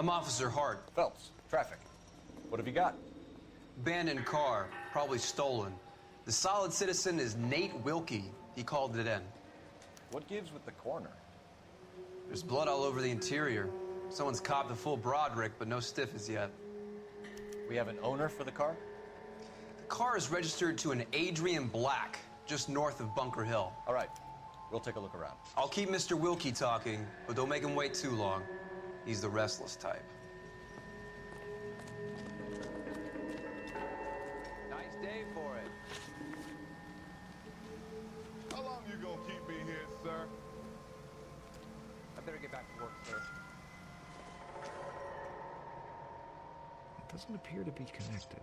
I'm Officer Hart. Phelps, traffic. What have you got? Abandoned car, probably stolen. The solid citizen is Nate Wilkie. He called it in. What gives with the coroner? There's blood all over the interior. Someone's copped a full Broderick, but no stiff as yet. We have an owner for the car? The car is registered to an Adrian Black, just north of Bunker Hill. All right, we'll take a look around. I'll keep Mr. Wilkie talking, but don't make him wait too long. He's the restless type. Nice day for it. How long you gonna keep me here, sir? I better get back to work, sir. It doesn't appear to be connected.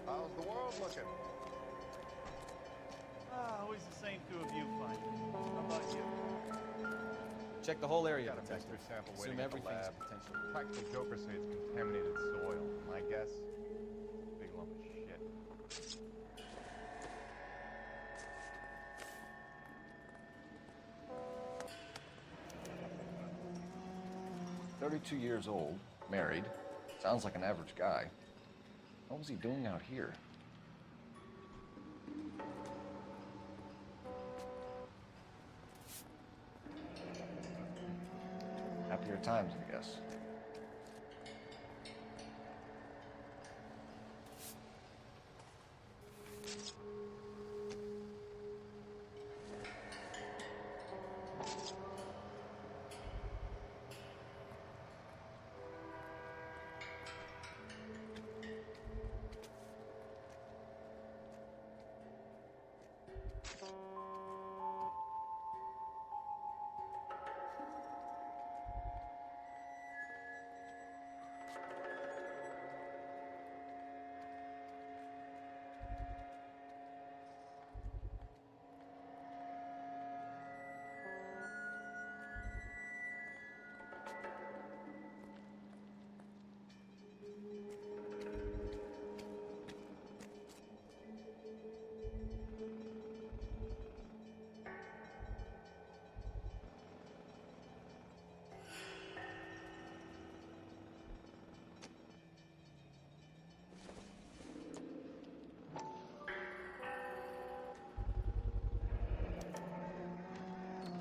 How's the world looking? Always the same two of you fight. How about you? Check the whole area, Got a detective. mystery sample Assume waiting at the everything's lab. potential. Practical Joker say it's contaminated soil. My guess, big lump of shit. 32 years old, married. Sounds like an average guy. What was he doing out here? Happier times, I guess.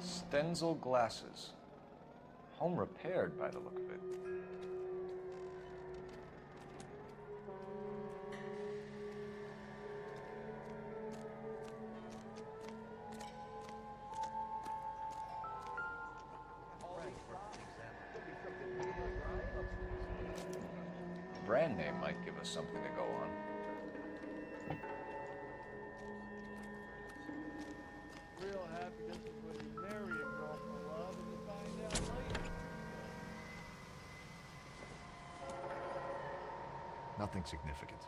Stenzel glasses. Home repaired by the look of it. Brand name might give us something to go on. Real happiness is when you marry a girl for love and you find out later. Nothing significant.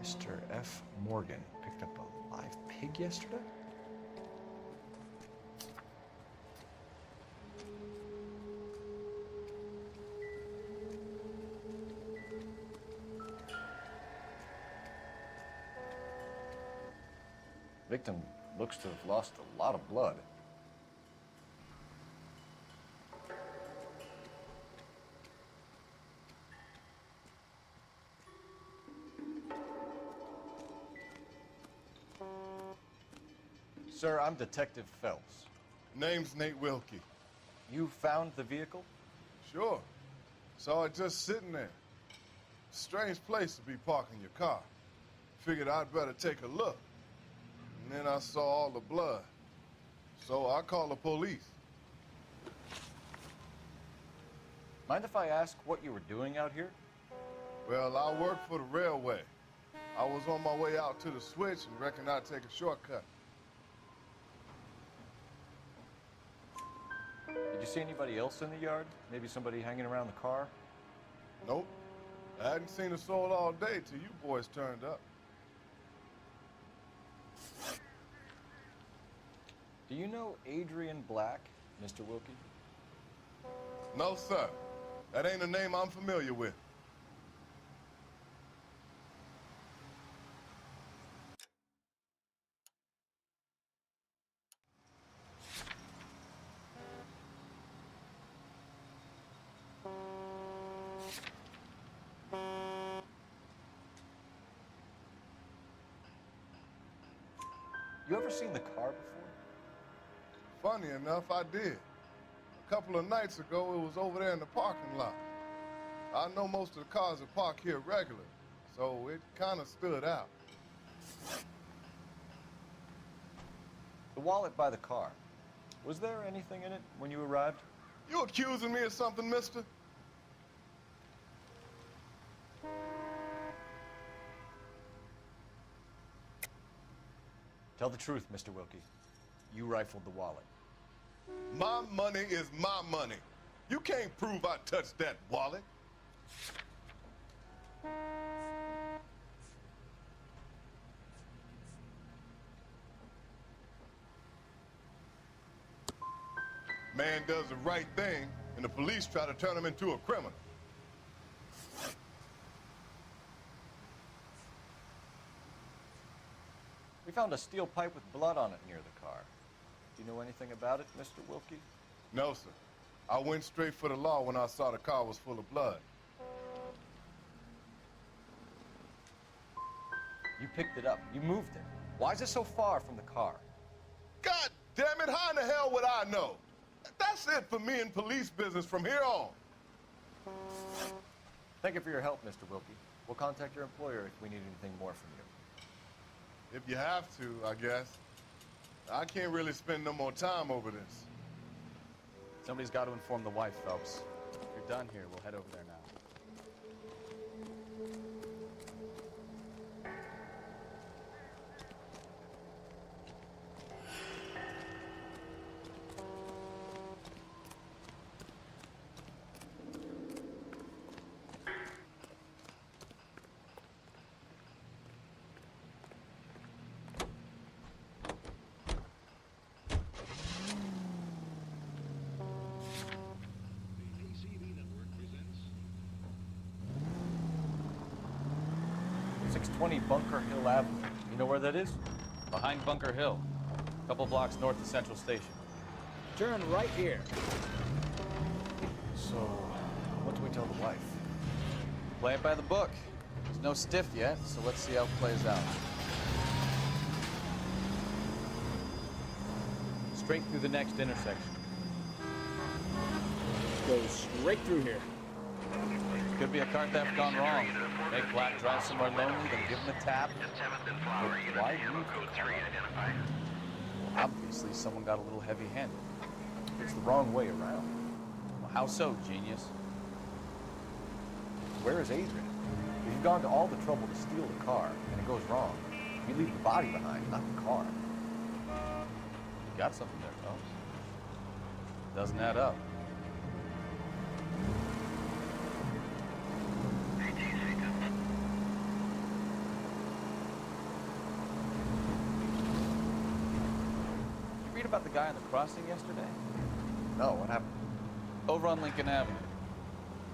Mr. F. Morgan picked up a live pig yesterday? Victim looks to have lost a lot of blood. Sir, I'm Detective Phelps. Name's Nate Wilkie. You found the vehicle? Sure. Saw it just sitting there. Strange place to be parking your car. Figured I'd better take a look. And then I saw all the blood. So I called the police. Mind if I ask what you were doing out here? Well, I work for the railway. I was on my way out to the switch and reckoned I'd take a shortcut. Did you see anybody else in the yard? Maybe somebody hanging around the car? Nope. I hadn't seen a soul all day till you boys turned up. Do you know Adrian Black, Mr. Wilkie? No, sir. That ain't a name I'm familiar with. You ever seen the car before? Funny enough, I did. A couple of nights ago, it was over there in the parking lot. I know most of the cars are parked here regularly, so it kind of stood out. The wallet by the car. Was there anything in it when you arrived? You accusing me of something, mister? Tell the truth, Mr. Wilkie. You rifled the wallet. My money is my money. You can't prove I touched that wallet. Man does the right thing, and the police try to turn him into a criminal. We found a steel pipe with blood on it near the car. Do you know anything about it, Mr. Wilkie? No, sir. I went straight for the law when I saw the car was full of blood. You picked it up. You moved it. Why is it so far from the car? God damn it, how in the hell would I know? That's it for me in police business from here on. Thank you for your help, Mr. Wilkie. We'll contact your employer if we need anything more from you. If you have to, I guess. I can't really spend no more time over this. Somebody's got to inform the wife, Phelps. If you're done here, we'll head over there now. Bunker Hill Avenue. You know where that is? Behind Bunker Hill, a couple blocks north of Central Station. Turn right here. So, what do we tell the wife? Play it by the book. There's no stiff yet, so let's see how it plays out. Straight through the next intersection. Go straight through here. Could be a car theft gone wrong. Make Black drive somewhere lonely, then give him a tap. But why leave the car? Obviously, someone got a little heavy-handed. It's the wrong way around. Well, how so, genius? Where is Adrian? If you've gone to all the trouble to steal the car, and it goes wrong, you leave the body behind, not the car. You got something there, Phelps. Doesn't add up. About the guy on the crossing yesterday? No, what happened? Over on Lincoln Avenue.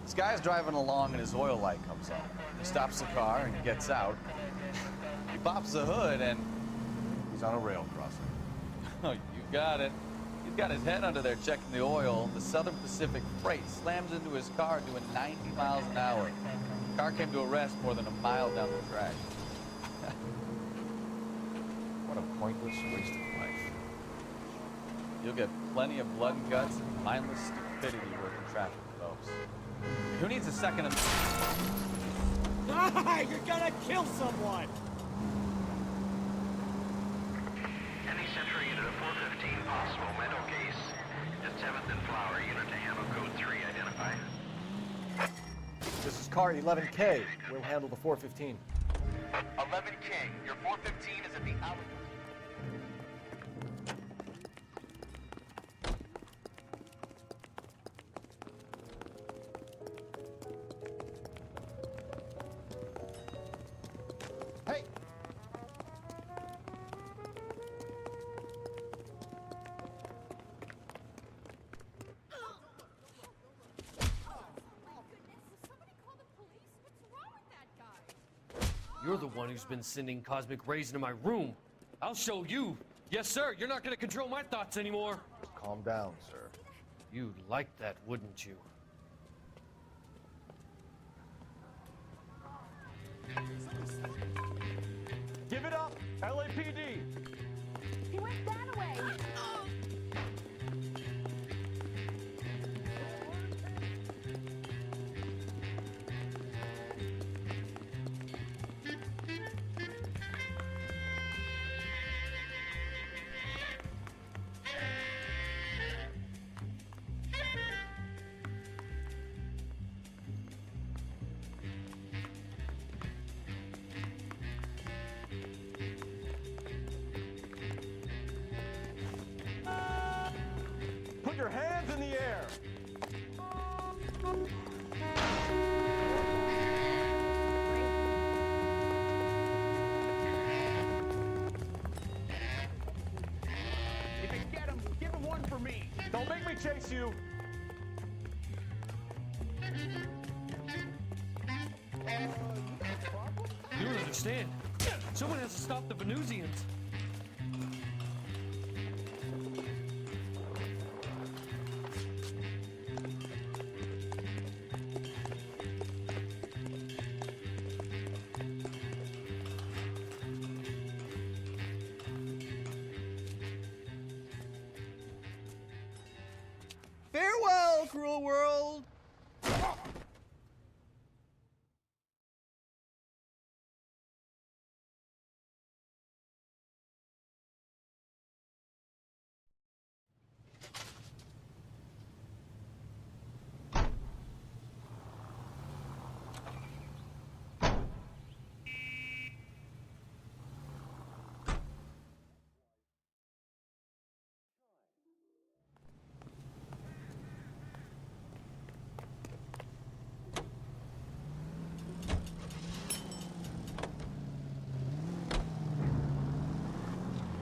This guy's driving along and his oil light comes on. He stops the car and gets out. He pops the hood and... He's on a rail crossing. Oh, you got it. He's got his head under there checking the oil. The Southern Pacific Freight slams into his car doing 90 miles an hour. The car came to a rest more than a mile down the track. What a pointless waste of life. You'll get plenty of blood and guts and mindless stupidity working traffic, folks. Who needs a second of... Ah, you're gonna kill someone! Any Central unit of 415, possible mental case. At 7th and Flower, unit to handle code 3, identify. This is car 11K. We'll handle the 415. 11K, your 415 is at the alley. Hey! You're the one who's been sending cosmic rays into my room. I'll show you. Yes, sir. You're not going to control my thoughts anymore. Calm down, sir. You'd like that, wouldn't you? Give it up, LAPD! your hands in the air! If you get him, give him one for me. Don't make me chase you! You don't understand. Someone has to stop the Venusians. Farewell, cruel world!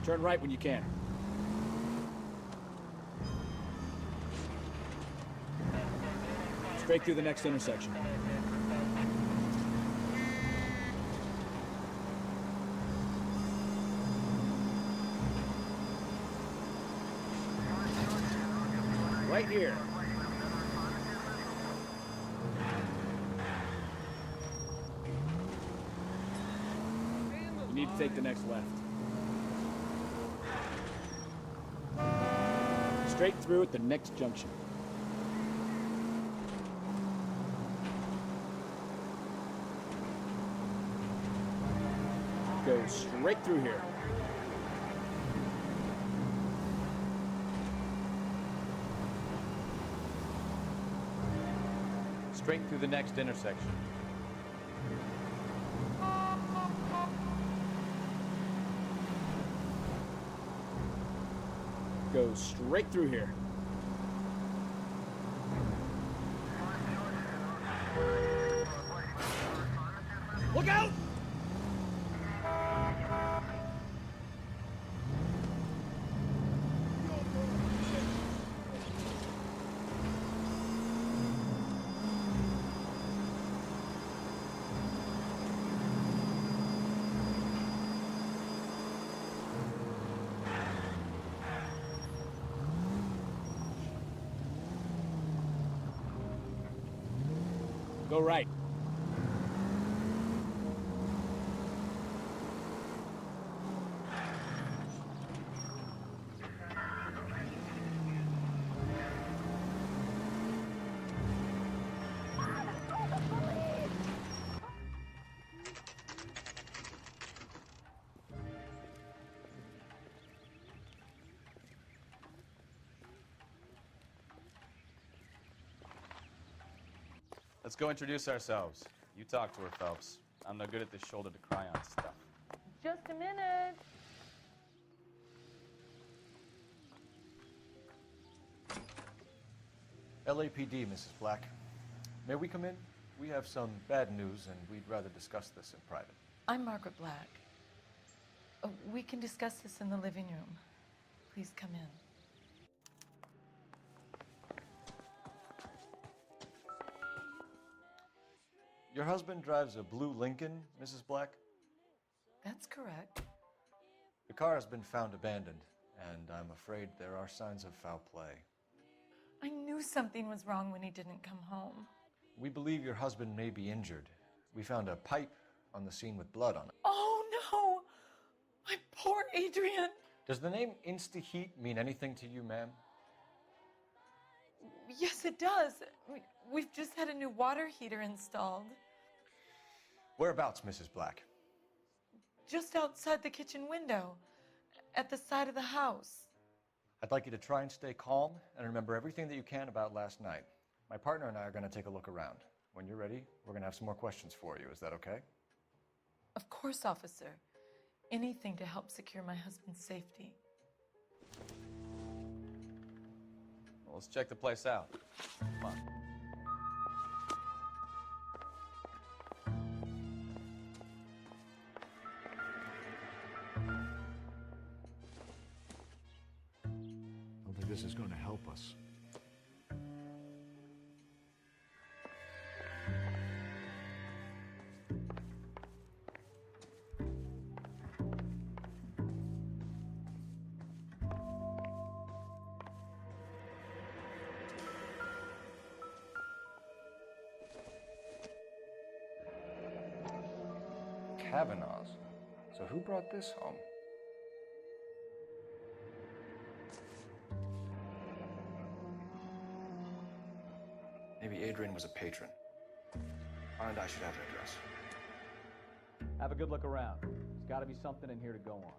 Turn right when you can. Straight through the next intersection. Right here. You need to take the next left. Straight through at the next junction. Go straight through here. Straight through the next intersection. Go straight through here. Look out! Go right. Let's go introduce ourselves. You talk to her, Phelps. I'm no good at this shoulder to cry on stuff. Just a minute. LAPD, Mrs. Black. May we come in? We have some bad news, and we'd rather discuss this in private. I'm Margaret Black. We can discuss this in the living room. Please come in. Your husband drives a blue Lincoln, Mrs. Black? That's correct. The car has been found abandoned, and I'm afraid there are signs of foul play. I knew something was wrong when he didn't come home. We believe your husband may be injured. We found a pipe on the scene with blood on it. Oh no! My poor Adrian! Does the name Insta-Heat mean anything to you, ma'am? Yes, it does. We've just had a new water heater installed. Whereabouts, Mrs. Black? Just outside the kitchen window, at the side of the house. I'd like you to try and stay calm and remember everything that you can about last night. My partner and I are going to take a look around. When you're ready, we're going to have some more questions for you. Is that okay? Of course, officer. Anything to help secure my husband's safety. let's check the place out. Come on. I don't think this is going to help us. Kavanaugh's. So who brought this home? Maybe Adrian was a patron. And I should have an address. Have a good look around. There's got to be something in here to go on.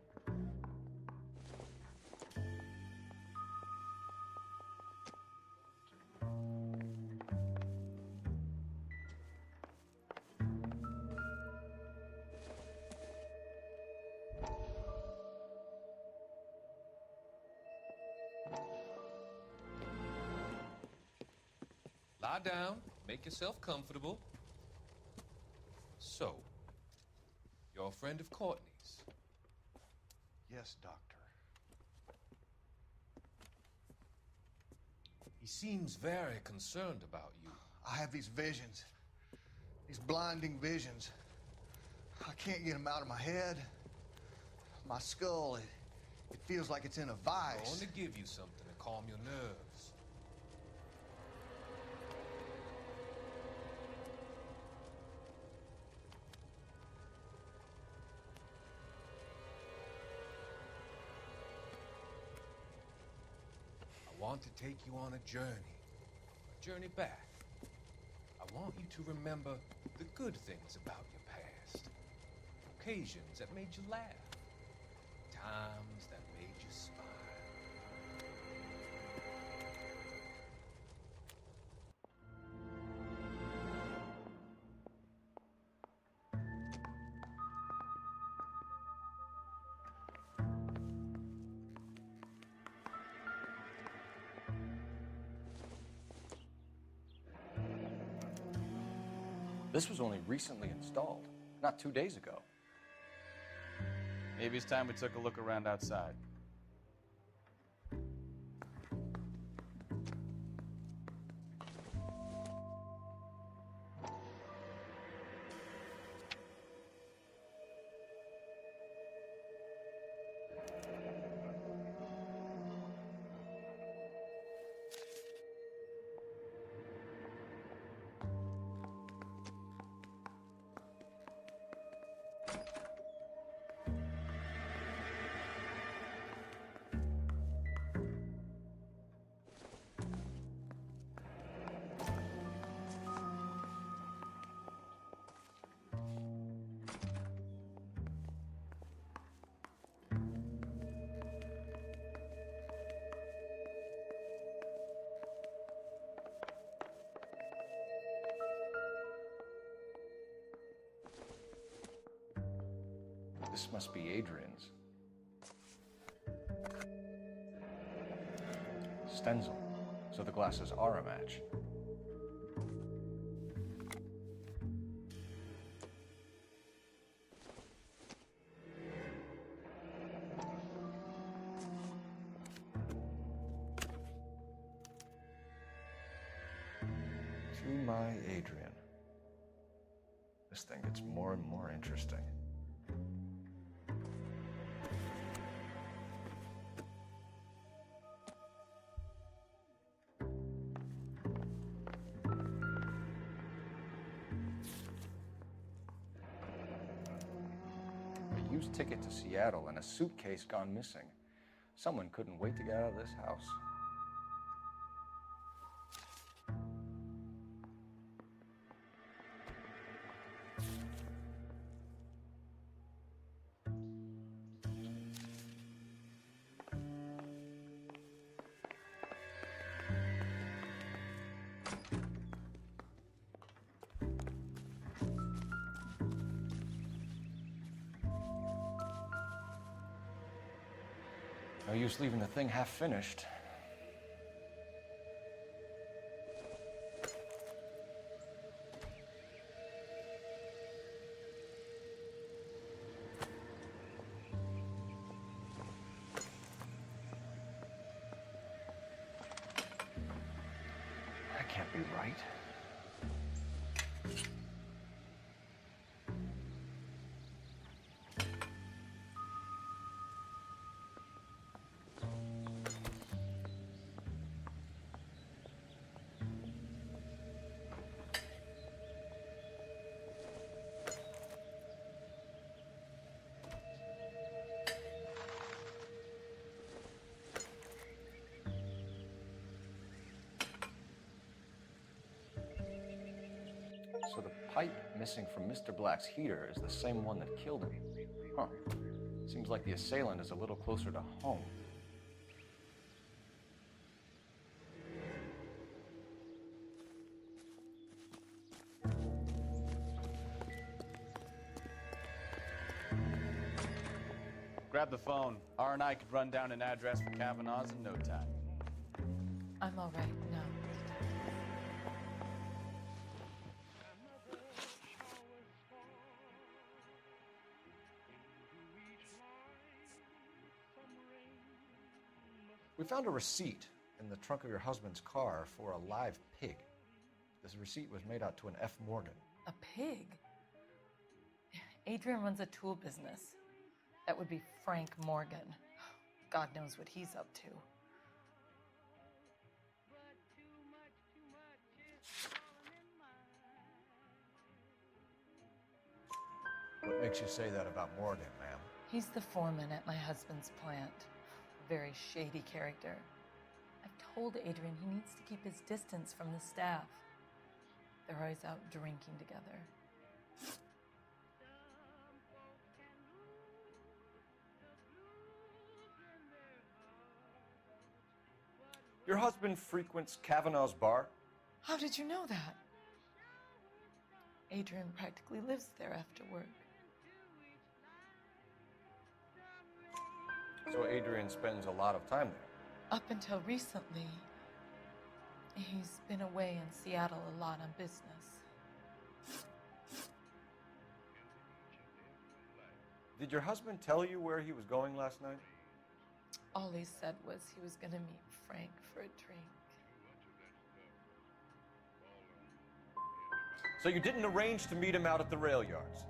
Lie down, make yourself comfortable. So, you're a friend of Courtney's? Yes, Doctor. He seems very concerned about you. I have these visions, these blinding visions. I can't get them out of my head. My skull, it feels like it's in a I'm vice. going to give you something to calm your nerves. I want to take you on a journey back. I want you to remember the good things about your past. Occasions that made you laugh. Times that made you smile. This was only recently installed, not 2 days ago. Maybe it's time we took a look around outside. This must be Adrian's. Stenzel, so the glasses are a match. To my Adrian. This thing gets more and more interesting. A used ticket to Seattle and a suitcase gone missing. Someone couldn't wait to get out of this house. No use leaving the thing half finished. be right. So the pipe missing from Mr. Black's heater is the same one that killed him. Huh. Seems like the assailant is a little closer to home. Grab the phone. R&I could run down an address for Kavanaugh's in no time. I'm all right now. We found a receipt in the trunk of your husband's car for a live pig. This receipt was made out to an F. Morgan. A pig? Adrian runs a tool business. That would be Frank Morgan. God knows what he's up to. What makes you say that about Morgan, ma'am? He's the foreman at my husband's plant. A very shady character. I've told Adrian he needs to keep his distance from the staff. They're always out drinking together. Your husband frequents Kavanaugh's bar? How did you know that? Adrian practically lives there after work. So Adrian spends a lot of time there? Up until recently, he's been away in Seattle a lot on business. Did your husband tell you where he was going last night? All he said was he was going to meet Frank for a drink. So you didn't arrange to meet him out at the rail yards?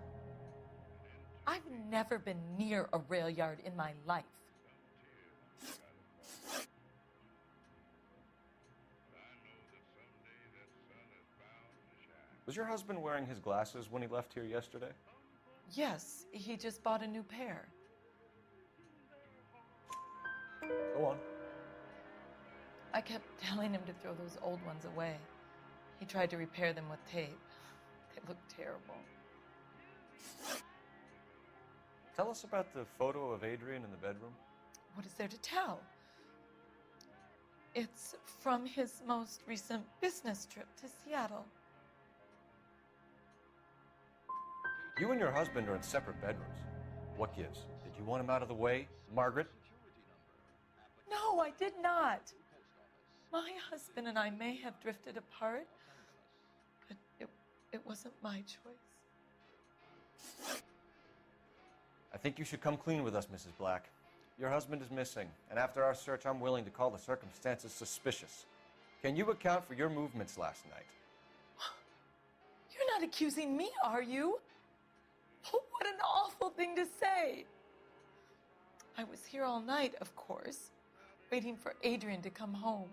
I've never been near a rail yard in my life. Was your husband wearing his glasses when he left here yesterday? Yes, he just bought a new pair. Go on. I kept telling him to throw those old ones away. He tried to repair them with tape. They looked terrible. Tell us about the photo of Adrian in the bedroom. What is there to tell? It's from his most recent business trip to Seattle. You and your husband are in separate bedrooms. What gives? Did you want him out of the way, Margaret? No, I did not. My husband and I may have drifted apart, but it wasn't my choice. I think you should come clean with us, Mrs. Black. Your husband is missing, and after our search, I'm willing to call the circumstances suspicious. Can you account for your movements last night? You're not accusing me, are you? What an awful thing to say. I was here all night, of course, waiting for Adrian to come home.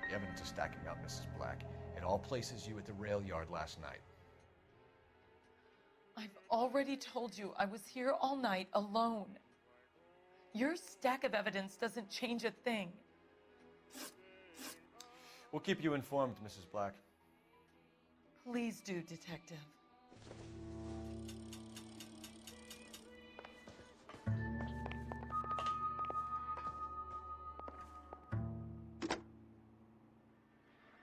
The evidence is stacking up, Mrs. Black. It all places you at the rail yard last night. I've already told you I was here all night alone. Your stack of evidence doesn't change a thing. We'll keep you informed, Mrs. Black. Please do, Detective.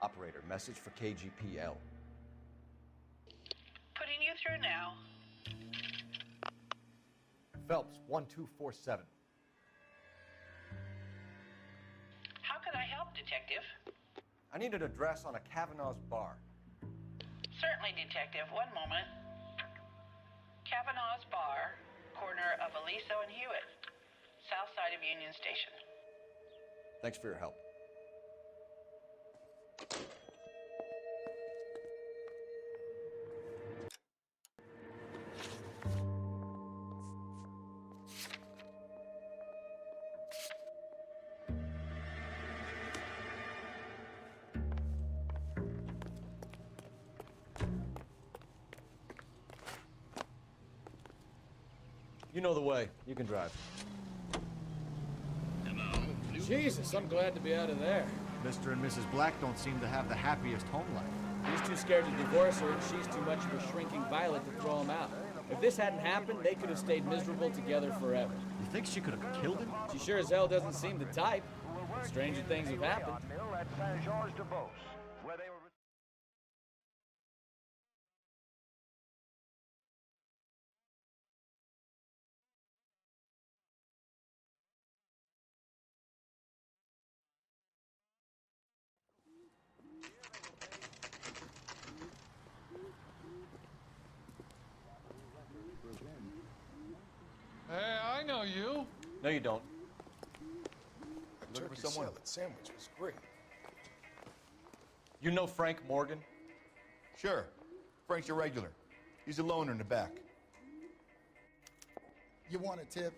Operator, message for KGPL. Putting you through now. Phelps, 1247. How can I help, Detective? I need an address on a Kavanaugh's bar. Certainly, Detective. One moment. Kavanaugh's Bar, corner of Aliso and Hewitt, south side of Union Station. Thanks for your help. You know the way. You can drive. Jesus, I'm glad to be out of there. Mr. and Mrs. Black don't seem to have the happiest home life. He's too scared to divorce her, and she's too much of a shrinking violet to throw him out. If this hadn't happened, they could have stayed miserable together forever. You think she could have killed him? She sure as hell doesn't seem the type. Stranger things have happened. Hey, I know you. No, you don't. The turkey salad sandwich was great. You know Frank Morgan? Sure. Frank's a regular. He's a loner in the back. You want a tip?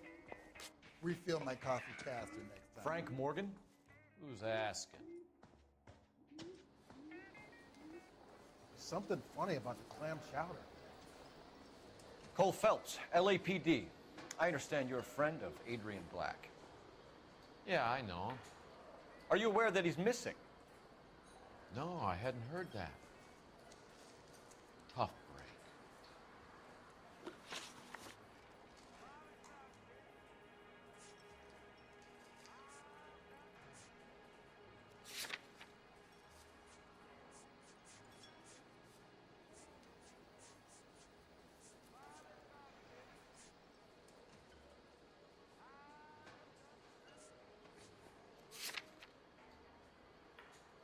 Refill my coffee faster next time. Frank Morgan? Who's asking? Something funny about the clam chowder. Cole Phelps, LAPD. I understand you're a friend of Adrian Black. Yeah, I know. Are you aware that he's missing? No, I hadn't heard that. Tough break.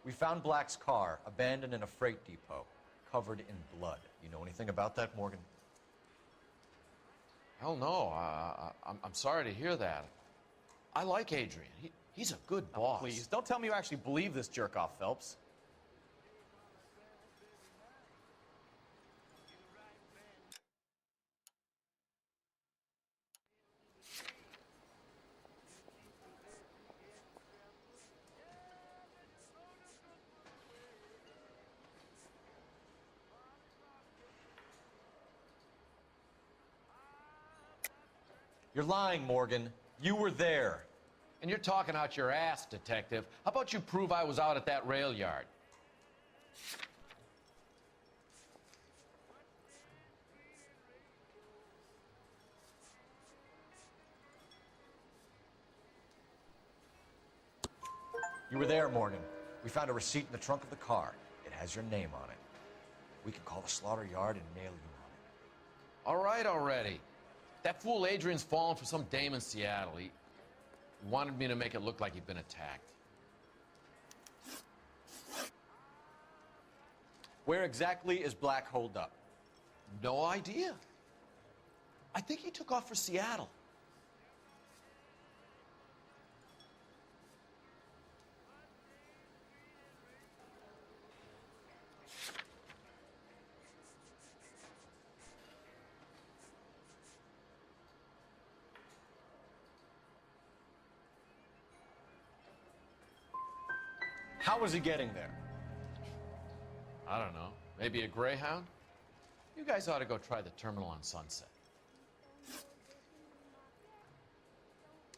We found Black's car abandoned in a freight depot, covered in blood. You know anything about that, Morgan? Hell no. I'm sorry to hear that. I like Adrian. He's a good boss. Please, don't tell me you actually believe this jerk-off, Phelps. You're lying, Morgan. You were there. And you're talking out your ass, Detective. How about you prove I was out at that rail yard? You were there, Morgan. We found a receipt in the trunk of the car. It has your name on it. We can call the slaughter yard and nail you on it. All right already. That fool Adrian's fallen for some dame in Seattle. He wanted me to make it look like he'd been attacked. Where exactly is Black holed up? No idea. I think he took off for Seattle. How was he getting there? I don't know. Maybe a Greyhound? You guys ought to go try the terminal on Sunset.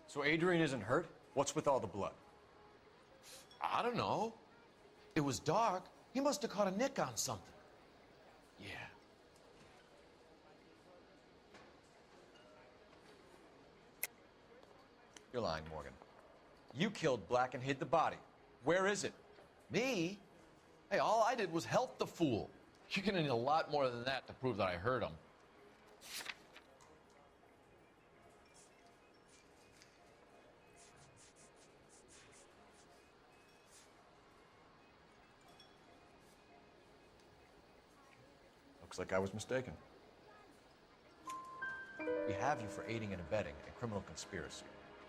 So Adrian isn't hurt? What's with all the blood? I don't know. It was dark. He must have caught a nick on something. Yeah. You're lying, Morgan. You killed Black and hid the body. Where is it? Me? Hey, all I did was help the fool. You're gonna need a lot more than that to prove that I hurt him. Looks like I was mistaken. We have you for aiding and abetting a criminal conspiracy.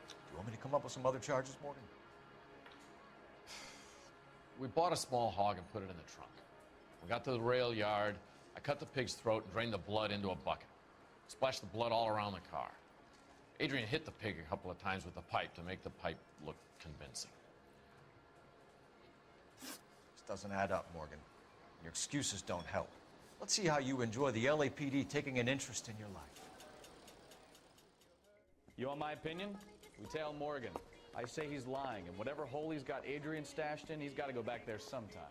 Do you want me to come up with some other charges, Morgan? We bought a small hog and put it in the trunk. We got to the rail yard. I cut the pig's throat and drained the blood into a bucket. Splashed the blood all around the car. Adrian hit the pig a couple of times with the pipe to make the pipe look convincing. This doesn't add up, Morgan. Your excuses don't help. Let's see how you enjoy the LAPD taking an interest in your life. You want my opinion? We tail Morgan. I say he's lying, and whatever hole he's got Adrian stashed in, he's got to go back there sometime.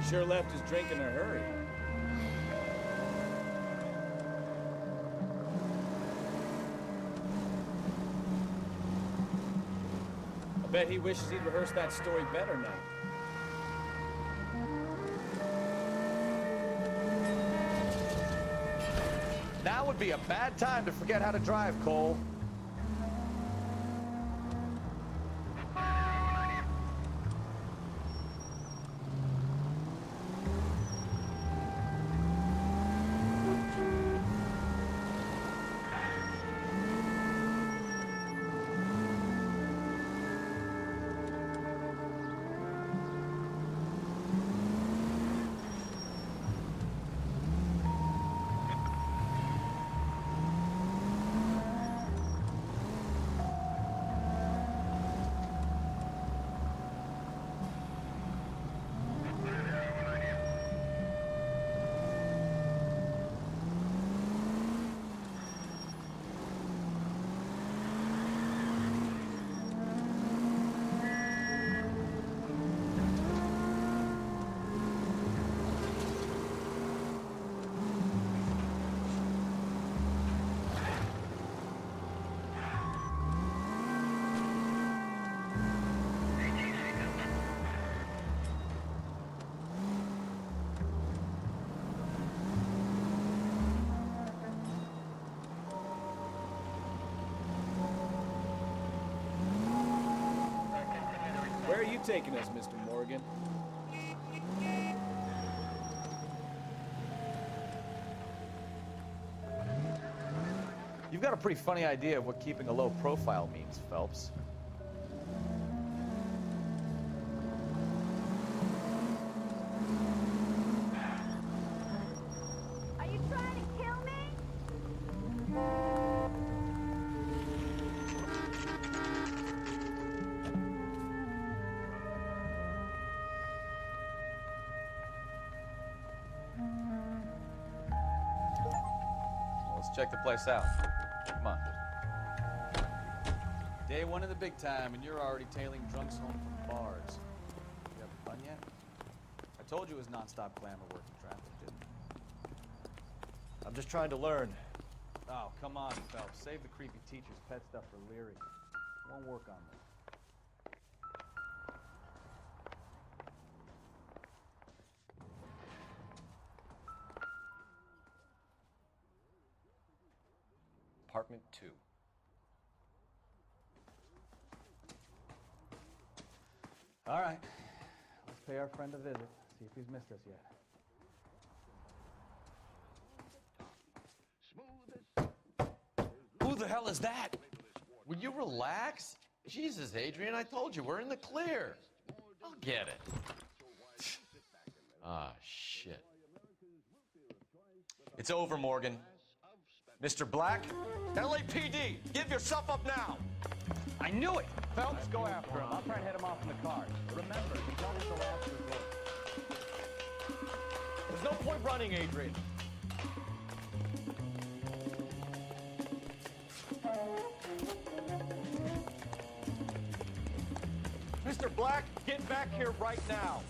Sure left his drink in a hurry. I bet he wishes he'd rehearsed that story better now. Now would be a bad time to forget how to drive, Cole. Where are you taking us, Mr. Morgan? You've got a pretty funny idea of what keeping a low profile means, Phelps. Are you trying to kill me? Let's check the place out. Come on. Day one of the big time, and you're already tailing drunks home from bars. You having fun yet? I told you it was nonstop glamour working traffic, didn't I? I'm just trying to learn. Oh, come on, Phelps. Save the creepy teacher's pet stuff for Leary. It won't work on me. Apartment 2. All right. Let's pay our friend a visit. See if he's missed us yet. Who the hell is that? Will you relax? Jesus, Adrian, I told you, we're in the clear. I'll get it. Ah, shit. It's over, Morgan. Mr. Black, LAPD, give yourself up now. I knew it! Phelps, go after him. I'll try and head him off in the car. Remember, he's always the last resort. There's no point running, Adrian. Mr. Black, get back here right now.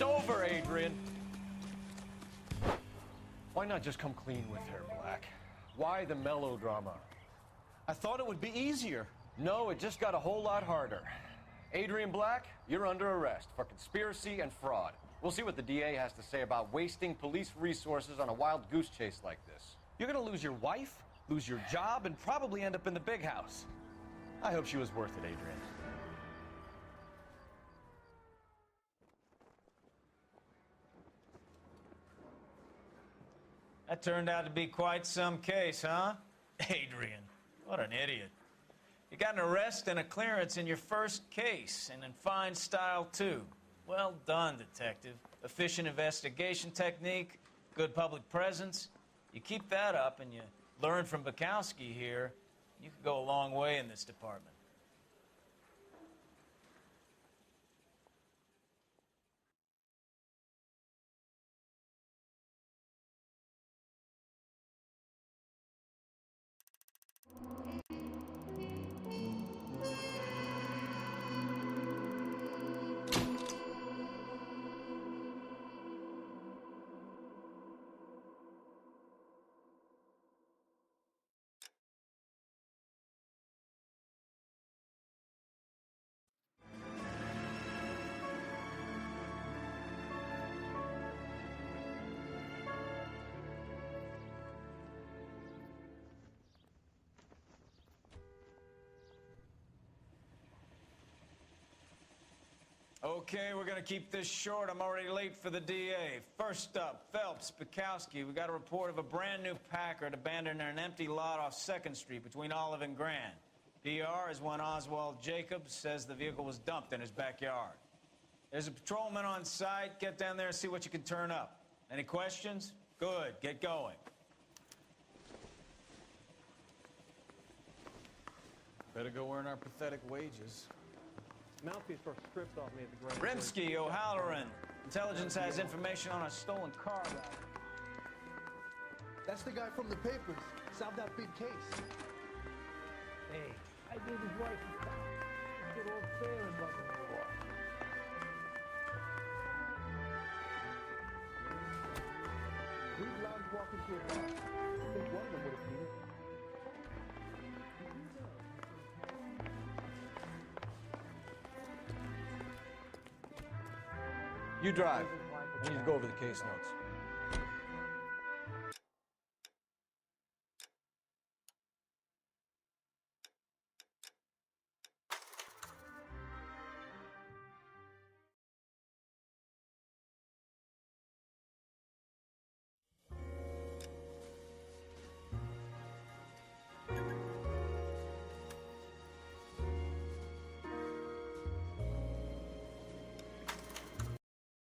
It's over, Adrian. Why not just come clean with her, Black? Why the melodrama? I thought it would be easier. No, it just got a whole lot harder. Adrian Black, you're under arrest for conspiracy and fraud. We'll see what the DA has to say about wasting police resources on a wild goose chase like this. You're gonna lose your wife, lose your job, and probably end up in the big house. I hope she was worth it, Adrian. That turned out to be quite some case, huh? Adrian, what an idiot. You got an arrest and a clearance in your first case, and in fine style, too. Well done, detective. Efficient investigation technique, good public presence. You keep that up and you learn from Bukowski here, you could go a long way in this department. Okay, we're gonna keep this short. I'm already late for the DA. First up, Phelps, Bukowski. We got a report of a brand new Packard abandoned in an empty lot off 2nd Street between Olive and Grand. PR is one Oswald Jacobs says the vehicle was dumped in his backyard. There's a patrolman on site. Get down there and see what you can turn up. Any questions? Good, get going. Better go earn our pathetic wages. Mouthpiece first stripped off me at the Grand. Rimsky, O'Halloran. Intelligence has information on a stolen car route. That's the guy from the papers. Solved that big case. Hey, I gave his wife a stop. Get all fair in love with the law. Three blondes walk into a bar. I think one of them would have seen it. You drive. I need to go over the case notes.